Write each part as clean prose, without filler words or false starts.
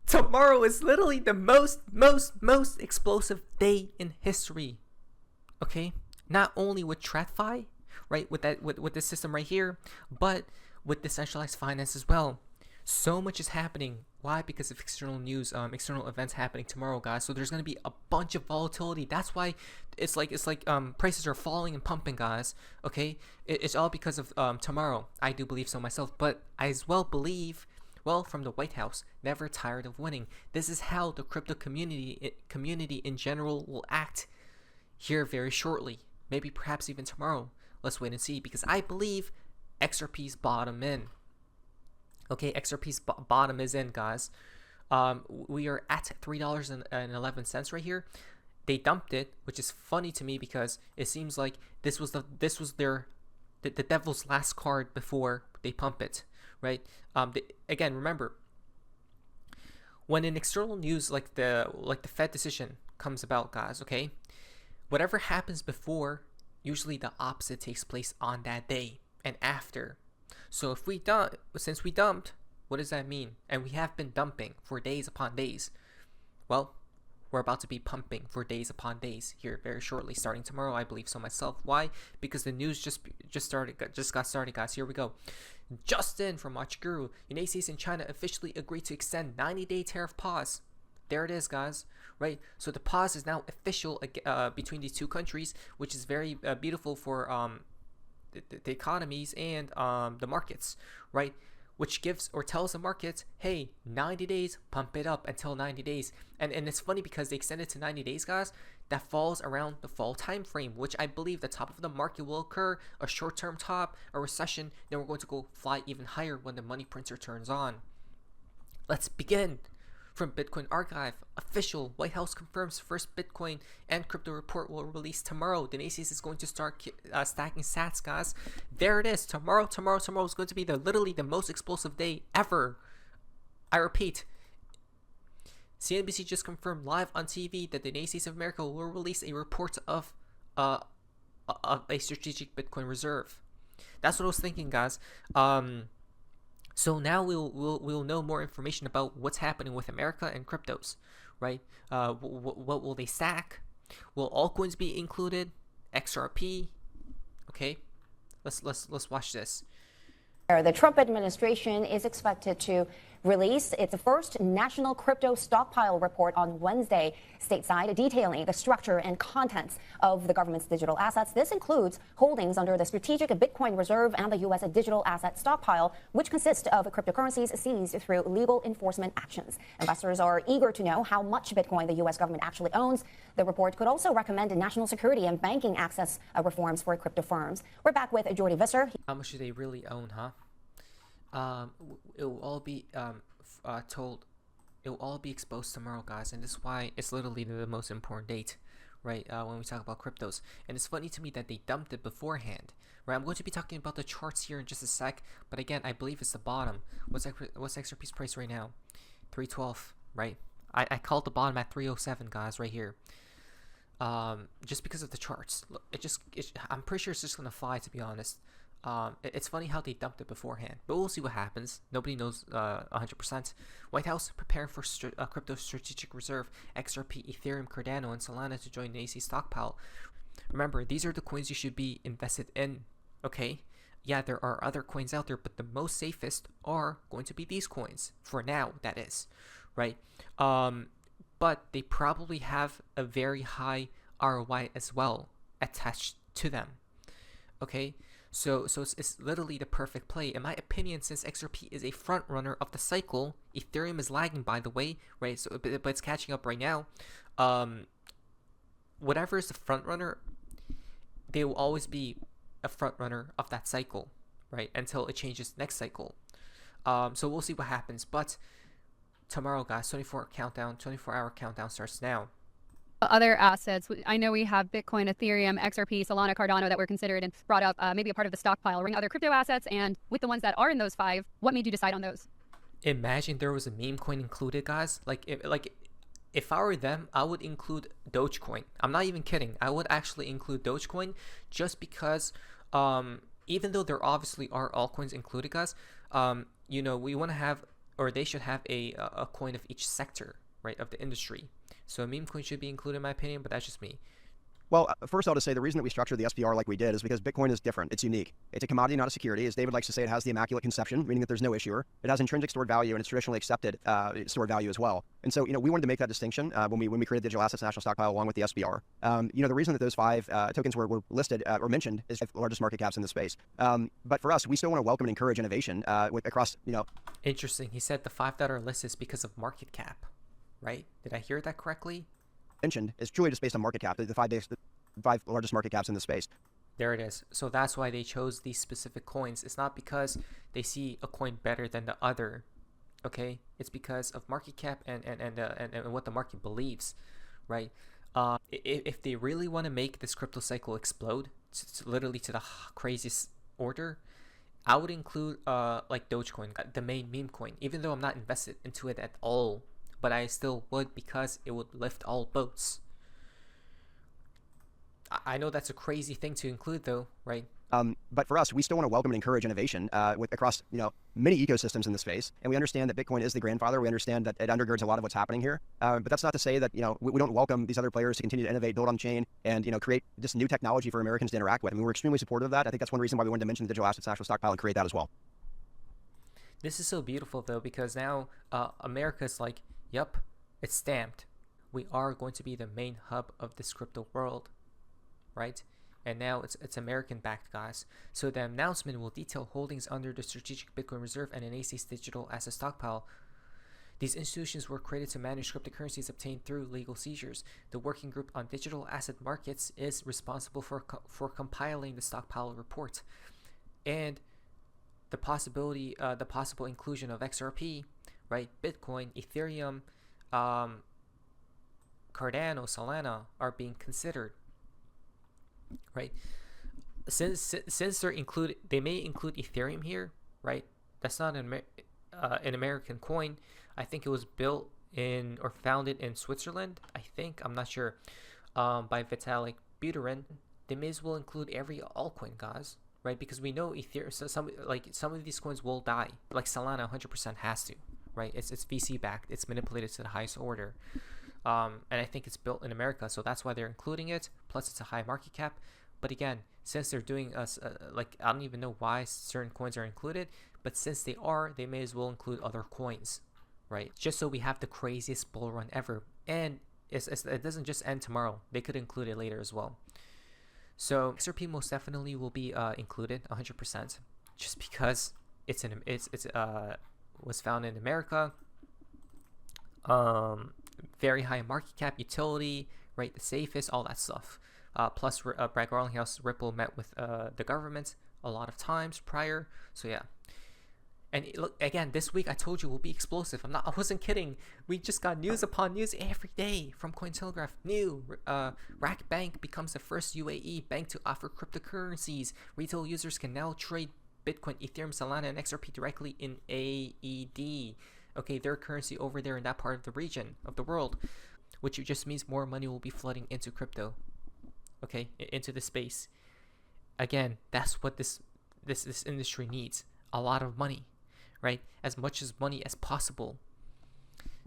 Tomorrow is literally the most explosive day in history. Okay, not only with TradFi, right, with this system right here, but with decentralized finance as well. So much is happening. Why? Because of external news, external events happening tomorrow, guys. So there's gonna be a bunch of volatility. That's why it's like prices are falling and pumping, guys. Okay, it's all because of tomorrow. I do believe so myself, but I as well believe, well, from the White House, never tired of winning. This is how the crypto community in general will act here very shortly. Maybe perhaps even tomorrow. Let's wait and see, because I believe XRP's bottom in. Okay, XRP's bottom is in, guys. We are at $3.11 right here. They dumped it, which is funny to me because it seems like this was the devil's last card before they pump it, right? Again, remember, when an external news like the Fed decision comes about, guys, okay, whatever happens before, usually the opposite takes place on that day and after. So since we dumped, what does that mean? And we have been dumping for days upon days. Well, we're about to be pumping for days upon days here very shortly, starting tomorrow. I believe so myself. Why? Because the news just got started, guys. Here we go. Justin from Watch Guru. United States and China officially agreed to extend 90-day tariff pause. There it is, guys. Right. So the pause is now official between these two countries, which is very beautiful for the economies and the markets, right? Which gives or tells the markets, hey, 90 days, pump it up until 90 days. And it's funny because they extended to 90 days, guys. That falls around the fall time frame, which I believe the top of the market will occur, a short-term top, a recession. Then we're going to go fly even higher when the money printer turns on. Let's begin. From Bitcoin Archive, official, White House confirms first Bitcoin and crypto report will release tomorrow. The Nation is going to start stacking sats, guys. There it is. Tomorrow is going to be literally the most explosive day ever. I repeat, CNBC just confirmed live on TV that the United States of America will release a report of a strategic Bitcoin reserve. That's what I was thinking, guys. So now we'll know more information about what's happening with America and cryptos, right? What will they stack? Will altcoins be included? XRP? Okay, let's watch this. The Trump administration is expected to release its first national crypto stockpile report on Wednesday stateside, detailing the structure and contents of the government's digital assets. This includes holdings under the Strategic Bitcoin Reserve and the U.S. Digital Asset Stockpile, which consists of cryptocurrencies seized through legal enforcement actions. Investors are eager to know how much Bitcoin the U.S. government actually owns. The report could also recommend national security and banking access reforms for crypto firms. We're back with Jordy Visser. How much do they really own, huh? It will all be it will all be exposed tomorrow, guys, and this is why it's literally the most important date, right? When we talk about cryptos. And it's funny to me that they dumped it beforehand, right? I'm going to be talking about the charts here in just a sec, but again, I believe it's the bottom. What's XRP's price right now? 312, right? I called the bottom at 307, guys, right here. Just because of the charts. I'm pretty sure it's just gonna fly, to be honest. It's funny how they dumped it beforehand, but we'll see what happens. Nobody knows 100%. White House preparing for crypto strategic reserve, XRP, Ethereum, Cardano, and Solana to join the AC stockpile. Remember, these are the coins you should be invested in, okay? Yeah, there are other coins out there, but the most safest are going to be these coins, for now, that is, right? But they probably have a very high ROI as well attached to them, okay? So it's literally the perfect play. In my opinion, since XRP is a front runner of the cycle, Ethereum is lagging, by the way, right? So, but it's catching up right now. Whatever is the front runner, they will always be a front runner of that cycle, right? Until it changes next cycle. So we'll see what happens. But tomorrow, guys, 24-hour countdown starts now. Other assets, I know we have Bitcoin, Ethereum, XRP, Solana, Cardano that were considered and brought up, maybe a part of the stockpile. Other crypto assets, and with the ones that are in those five, what made you decide on those? Imagine there was a meme coin included, guys. If I were them, I would include Dogecoin. I'm not even kidding. I would actually include Dogecoin just because, even though there obviously are altcoins included, guys, we want to have or they should have a coin of each sector, right, of the industry. So a meme coin should be included in my opinion, but that's just me. Well, first I'll just say the reason that we structured the SPR like we did is because Bitcoin is different. It's unique. It's a commodity, not a security. As David likes to say, it has the immaculate conception, meaning that there's no issuer. It has intrinsic stored value, and it's traditionally accepted stored value as well. And so, we wanted to make that distinction when we created Digital Assets National Stockpile along with the SPR. The reason that those 5 tokens were listed or mentioned is the largest market caps in the space. But for us, we still want to welcome and encourage innovation across. Interesting. He said the 5 that are listed is because of market cap, right? Did I hear that correctly? Mentioned is truly just based on market cap. The 5 largest market caps in the space. There it is. So that's why they chose these specific coins. It's not because they see a coin better than the other, okay? It's because of market cap and what the market believes, right? If they really want to make this crypto cycle explode, literally to the craziest order, I would include like Dogecoin, the main meme coin, even though I'm not invested into it at all, but I still would because it would lift all boats. I know that's a crazy thing to include though, right? But for us, we still want to welcome and encourage innovation across many ecosystems in the space. And we understand that Bitcoin is the grandfather. We understand that it undergirds a lot of what's happening here. But that's not to say that we don't welcome these other players to continue to innovate, build on chain, and create just new technology for Americans to interact with. I mean, we're extremely supportive of that. I think that's one reason why we wanted to mention the Digital Assets National Stockpile and create that as well. This is so beautiful though, because now America's like, yep, it's stamped. We are going to be the main hub of this crypto world, right? And now it's American backed, guys. So the announcement will detail holdings under the Strategic Bitcoin Reserve and NAC's Digital Asset Stockpile. These institutions were created to manage cryptocurrencies obtained through legal seizures. The Working Group on Digital Asset Markets is responsible for compiling the stockpile report, and the possible inclusion of XRP, right, Bitcoin, Ethereum, Cardano, Solana are being considered. Right, since they're included, they may include Ethereum here, right? That's not an American coin. I think it was built in or founded in Switzerland. I'm not sure. By Vitalik Buterin. They may as well include every altcoin, guys, right? Because we know Ethereum. So some of these coins will die. Like Solana, 100% has to, right? It's VC backed. It's manipulated to the highest order. And I think it's built in America, so that's why they're including it. Plus, it's a high market cap. But again, since they're doing us, I don't even know why certain coins are included, but since they are, they may as well include other coins, right? Just so we have the craziest bull run ever. And it doesn't just end tomorrow. They could include it later as well. So XRP most definitely will be included 100%, just because it's was found in America. Very high market cap, utility, right? The safest, all that stuff. Plus, Brad Garlinghouse, Ripple met with the government a lot of times prior. So yeah. And look, again, this week I told you will be explosive. I wasn't kidding. We just got news upon news every day from Cointelegraph. New Rack Bank becomes the first UAE bank to offer cryptocurrencies. Retail users can now trade Bitcoin, Ethereum, Solana, and XRP directly in AED. Okay, their currency over there in that part of the region of the world, which just means more money will be flooding into crypto, okay, into the space. Again, that's what this industry needs, a lot of money, right? As much as money as possible.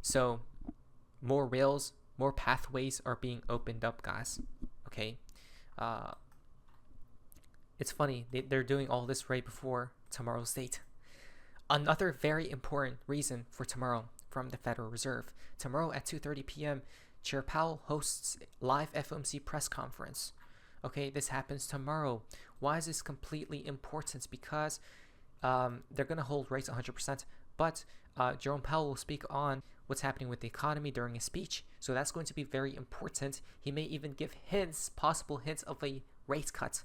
So more rails, more pathways are being opened up, guys. Okay, it's funny, they're doing all this right before tomorrow's date. Another very important reason for tomorrow from the Federal Reserve. Tomorrow at 2:30 p.m., Chair Powell hosts live FOMC press conference. Okay, this happens tomorrow. Why is this completely important? Because they're going to hold rates 100%, but Jerome Powell will speak on what's happening with the economy during his speech. So that's going to be very important. He may even give possible hints of a rate cut,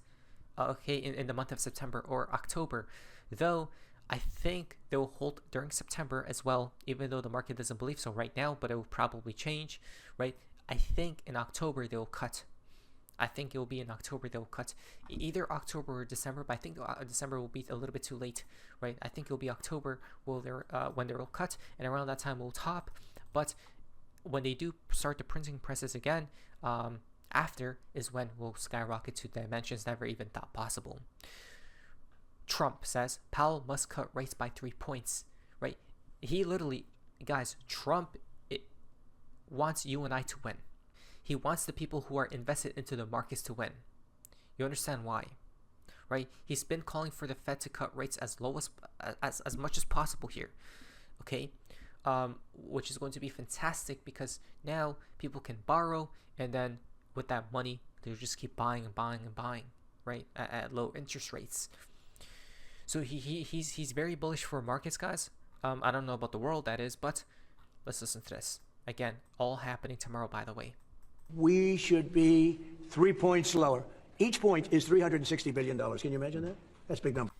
okay, in the month of September or October. Though, I think they will hold during September as well, even though the market doesn't believe so right now, but it will probably change, right? I think in October they will cut. I think it will be in October they will cut. Either October or December, but I think December will be a little bit too late, right? I think it will be October when they will cut, and around that time we'll top. But when they do start the printing presses again, after is when we'll skyrocket to dimensions never even thought possible. Trump says Powell must cut rates by 3 points, right? He literally, guys, Trump wants you and I to win. He wants the people who are invested into the markets to win. You understand why, right? He's been calling for the Fed to cut rates as low as much as possible here, okay? Which is going to be fantastic because now people can borrow, and then with that money, they'll just keep buying and buying and buying, right? At low interest rates. So he's very bullish for markets, guys. I don't know about the world, that is, but let's listen to this. Again, all happening tomorrow, by the way. We should be 3 points lower. Each point is $360 billion. Can you imagine that? That's a big number.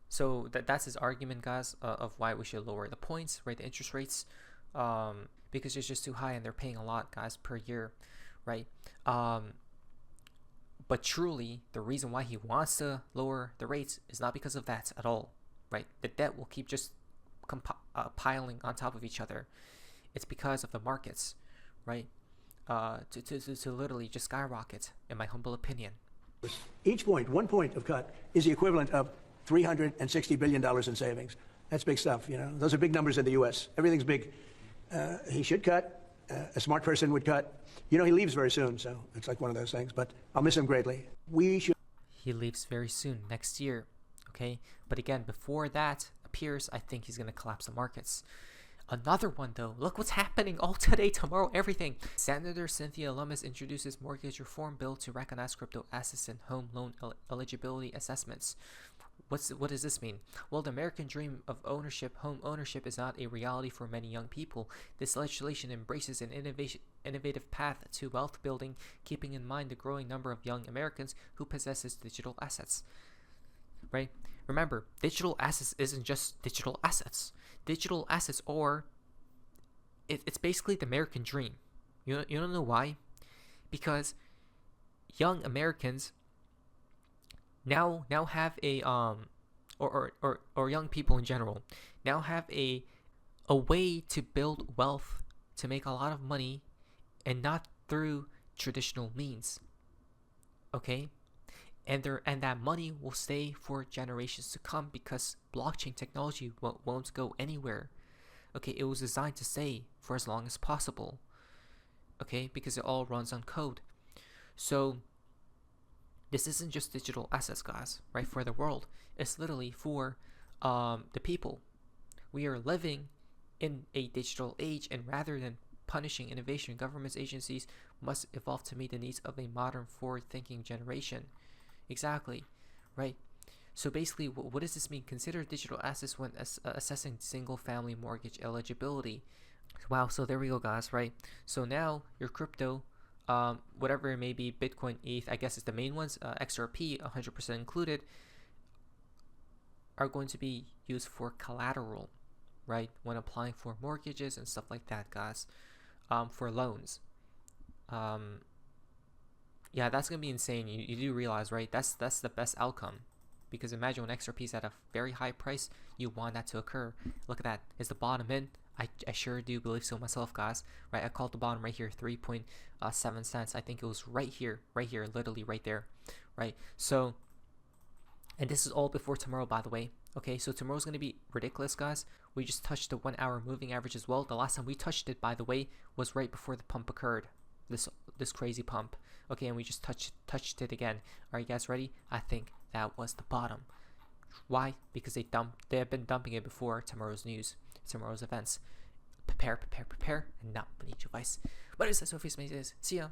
So that's his argument, guys, of why we should lower the points, right? The interest rates, because it's just too high and they're paying a lot, guys, per year, right? But truly, the reason why he wants to lower the rates is not because of that at all, right? The debt will keep just piling on top of each other. It's because of the markets, right? To literally just skyrocket, in my humble opinion. Each point, 1 point of cut, is the equivalent of $360 billion in savings. That's big stuff, you know. Those are big numbers in the U.S. Everything's big. He should cut. A smart person would cut. You know, he leaves very soon, so it's like one of those things. But I'll miss him greatly. He leaves very soon, next year, okay? But again, before that appears, I think he's going to collapse the markets. Another one, though. Look what's happening all today, tomorrow, everything. Senator Cynthia Lummis introduces mortgage reform bill to recognize crypto assets in home loan eligibility assessments. What does this mean? Well, the American dream of ownership, home ownership, is not a reality for many young people. This legislation embraces an innovative path to wealth building, keeping in mind the growing number of young Americans who possesses digital assets. Right? Remember, digital assets isn't just digital assets. Digital assets are, it's basically the American dream. You don't know why? Because young Americans now have a or young people in general now have a way to build wealth, to make a lot of money, and not through traditional means. Okay? And that money will stay for generations to come because blockchain technology won't go anywhere. Okay, it was designed to stay for as long as possible. Okay, because it all runs on code. So this isn't just digital assets, guys, right? For the world, it's literally for the people. We are living in a digital age, and rather than punishing innovation, governments, agencies must evolve to meet the needs of a modern, forward-thinking generation. Exactly, right? So basically, what does this mean? Consider digital assets when assessing single-family mortgage eligibility. Wow, so there we go, guys, right? So now your crypto, whatever it may be, Bitcoin, ETH, I guess it's the main ones, XRP, 100% included, are going to be used for collateral, right? When applying for mortgages and stuff like that, guys, for loans. Yeah, that's gonna be insane. You do realize, right? That's the best outcome, because imagine when XRP is at a very high price, you want that to occur. Look at that. Is the bottom in? I sure do believe so myself, guys. Right? I called the bottom right here, 3.7 cents. I think it was right here, literally right there, right? So, and this is all before tomorrow, by the way. Okay, so tomorrow's gonna be ridiculous, guys. We just touched the 1 hour moving average as well. The last time we touched it, by the way, was right before the pump occurred. This crazy pump. Okay, and we just touched it again. Are you guys ready? I think that was the bottom. Why? Because they have been dumping it before tomorrow's news, tomorrow's events. Prepare, and not beneath your vice. But it's that Sophie's Mazes. See ya.